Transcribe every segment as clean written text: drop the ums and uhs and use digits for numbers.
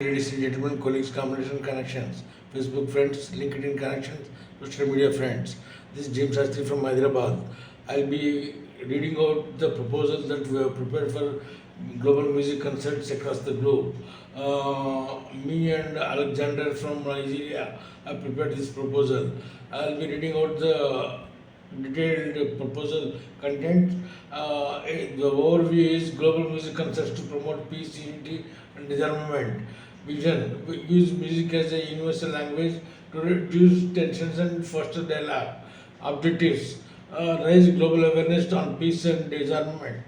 Ladies and gentlemen, colleagues, combination connections, Facebook friends, LinkedIn connections, social media friends. This is James Sastry from Hyderabad. I'll be reading out the proposal that we have prepared for global music concerts across the globe. Me and Alexander from Nigeria have prepared this proposal. I'll be reading out the detailed proposal content. The overview is global music concerts to promote peace, unity, and disarmament. Vision: we use music as a universal language to reduce tensions and foster dialogue. Objectives: raise global awareness on peace and disarmament.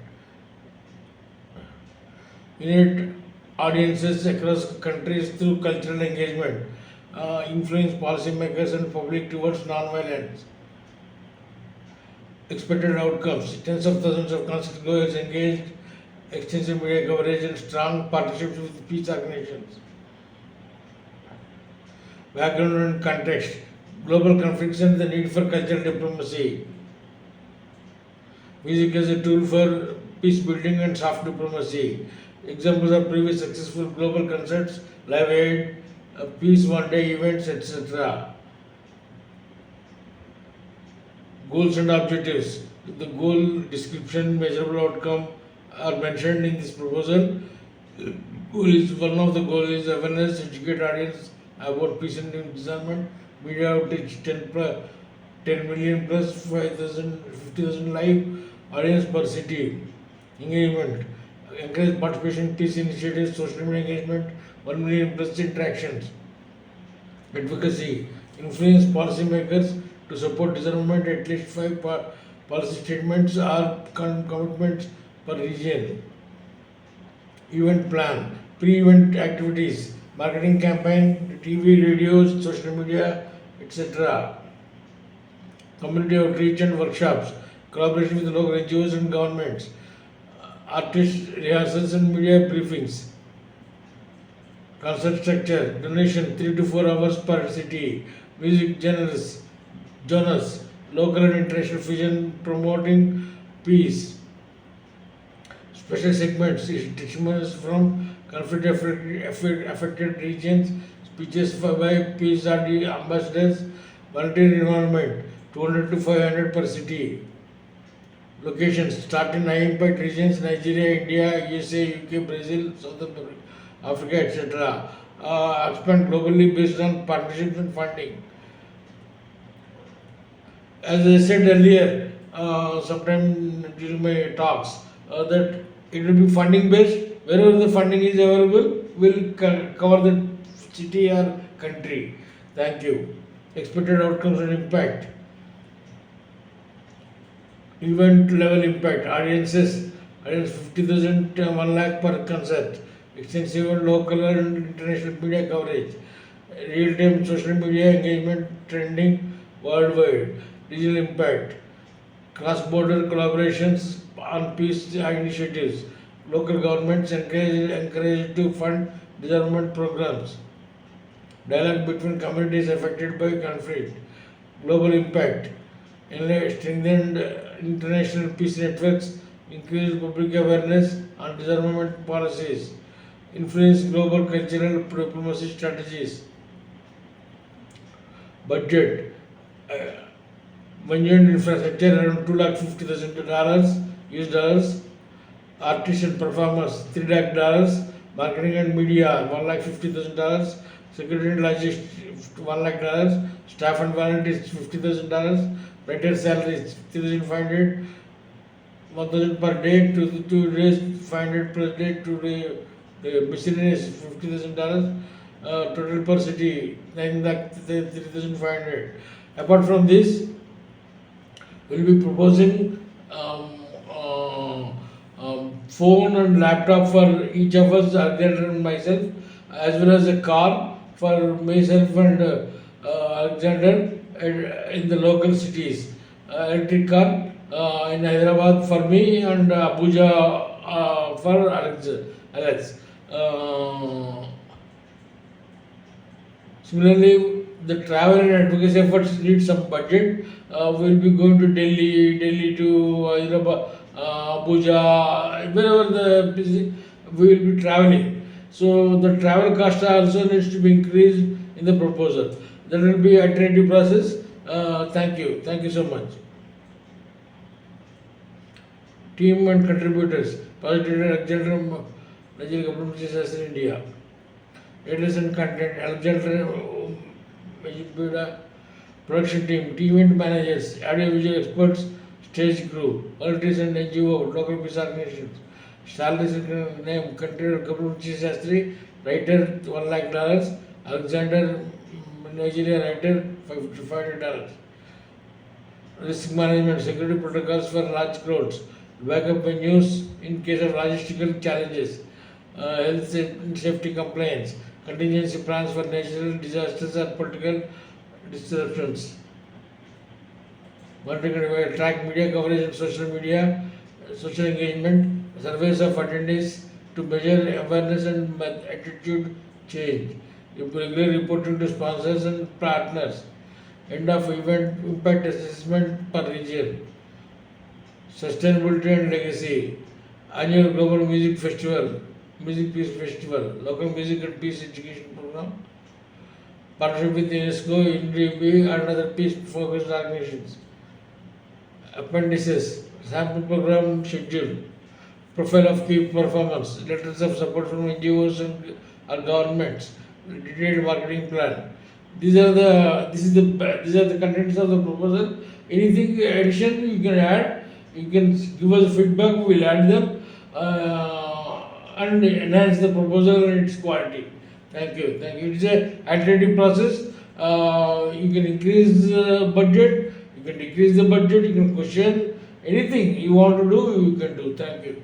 Unite audiences across countries through cultural engagement. Influence policymakers and public towards non-violence. Expected outcomes: tens of thousands of concert goers engaged, extensive media coverage, and strong partnerships with peace organizations. Background and context: global conflicts and the need for cultural diplomacy. Music as a tool for peace building and soft diplomacy. Examples of previous successful global concerts: Live Aid, Peace One Day events, etc. Goals and objectives. The goal, description, measurable outcome are mentioned in this proposal. One of the goal is awareness, educate audience about peace and disarmament. Media outreach 10 million plus 5,000 50,000 live audience per city. Engagement: encourage participation in peace initiatives, social media engagement, 1 million plus interactions. Advocacy: influence policymakers to support disarmament, at least 5 policy statements or commitments per region. Event plan: pre-event activities, marketing campaign, TV, radios, social media, etc. Community outreach and workshops, collaboration with local NGOs and governments, artist rehearsals and media briefings. Concert structure: donation 3 to 4 hours per city. Music genres, local and international fusion promoting peace. Special segments: testimonies from conflict affected regions, speeches by peace ambassadors, volunteer involvement 200 to 500 per city. Locations: start in high impact regions: Nigeria, India, USA, UK, Brazil, South Africa, etc. Expand globally based on partnerships and funding. As I said earlier, sometime during my talks, that it will be funding based. Wherever the funding is available, will cover the city or country. Thank you. Expected outcomes and impact. Event level impact: audience 50,000 to 1 lakh per concert. Extensive local and international media coverage. Real time social media engagement trending worldwide. Regional impact: cross border collaborations on peace initiatives. Local governments encouraged to fund disarmament programs. Dialogue between communities affected by conflict. Global impact: strengthened international peace networks, increased public awareness on disarmament policies, influence global cultural diplomacy strategies. Budget: Management infrastructure around $250,000 US dollars. Artists and performers $3 lakh. Marketing and media $150,000. Security and logistics $1 lakh. Staff and volunteers $50,000. Writer salaries 3,500, 1,000 per day, 2 days 500 per day, 2 day miscellaneous $50,000. Total per city 3,500. Apart from this, we'll be proposing phone and laptop for each of us, Alexander and myself, as well as a car for myself and Alexander in the local cities. Electric car in Hyderabad for me and Abuja for Alex. Similarly, the travel and advocacy efforts need some budget. We'll be going to Delhi to Hyderabad, Abuja, wherever we will be traveling. So the travel cost also needs to be increased in the proposal. There will be iterative process. Thank you. Thank you so much. Team and contributors. Positive Alexander Nigel Government Research in India. Editors and content. Alexander Majibura. Production team. Team and managers. Audio visual experts. Stage crew. Politics and NGO. Local peace organizations. Salaries and name. Country Government Shastri. Writer $1 lakh. Alexander Nigeria writer $500. Risk management, security protocols for large crowds, backup venues in case of logistical challenges, safety compliance, contingency plans for natural disasters or political disruptions. Monitoring track media coverage and social media, social engagement, surveys of attendees to measure awareness and attitude change. Regular reporting to sponsors and partners. End of event impact assessment per region. Sustainability and legacy. Annual Global Music Festival, Music Peace Festival, local music and peace education program. Partnership with UNESCO, UNDP and other peace focused organizations. Appendices. Sample program schedule. Profile of key performance. Letters of support from NGOs and or governments. Detailed marketing plan. These are the contents of the proposal. Anything addition you can add, you can give us feedback. We will add them and enhance the proposal and its quality. Thank you. Thank you. It's a iterative process. You can increase the budget. You can decrease the budget. You can question anything you want to do. You can do. Thank you.